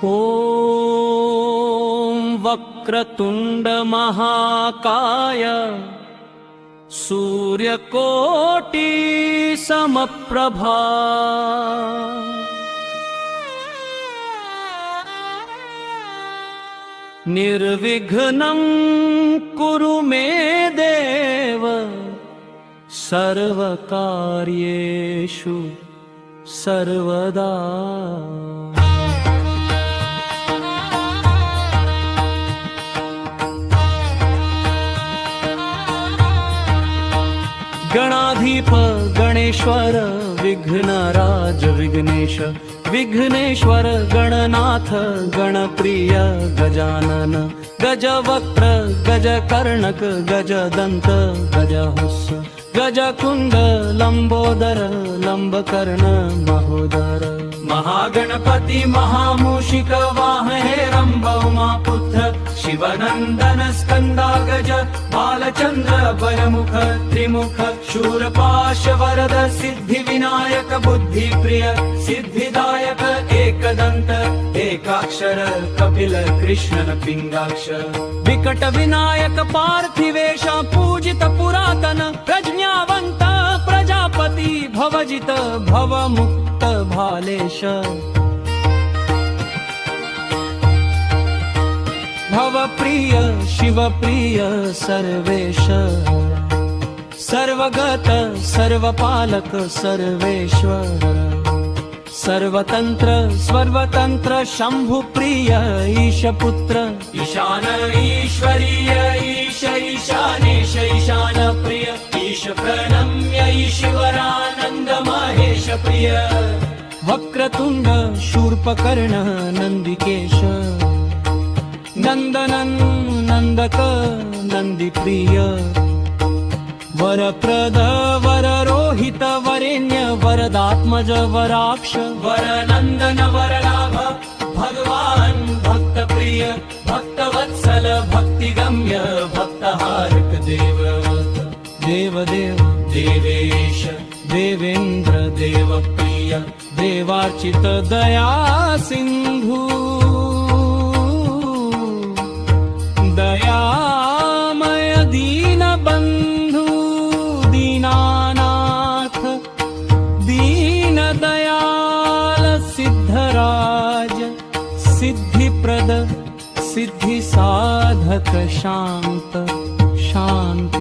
ॐ वक्रतुंड महाकाय सूर्यकोटि समप्रभा निर्विघ्नं कुरु मे देव सर्वकार्येषु सर्वदा। गणाधीप गणेश्वर विघ्नराज विघ्नेश विघ्नेश्वर गणनाथ गणप्रिय गजानन गजवक्त्र गजकर्णक गजदंत गजहुस्स गजकुंड लंबोदर लंबकर्ण महोदर महागणपति महामूषिक वाहने रंभ उमापुत्र शिवनंदन स्कंदा गज बालचंद्र बलमुख त्रिमुख शूरपाश वरद सिद्धि विनायक बुद्धि प्रिय सिद्धिदायक एकदंत एकाक्षर कपिल कृष्ण पिंगाक्ष विकट विनायक पार्थिवेश पूजित पुरातन प्रज्ञावंत प्रजापति भवजित भवमुक्त भालेश भवप्रिय शिवप्रिय सर्वेश सर्वगत सर्वपालक सर्वेश्वर सर्वतंत्र सर्वतंत्र शंभुप्रिय ईशपुत्र ईशान ईश्वरीय ईश ईशानेश ईशान प्रिय ईश प्रणम्य ईश्वरानंद महेश प्रिय वक्रतुंड शूर्पकर्ण नंदिकेश नंदनन नंदक नंदीप्रिय वरप्रद वररोहित वरेण्य वरदात्मज वराक्ष वरनंदन वरलाभ भगवान भक्तप्रिय भक्तवत्सल भक्तिगम्य भक्तहारक देववत देवदेव देवेश देवेंद्र देवप्रिय देवार्चित दया सिंधु दयामय दीनबंधु दीनानाथ दीनदयाल सिद्धराज सिद्धिप्रद सिद्धिसाधक शांत शांत।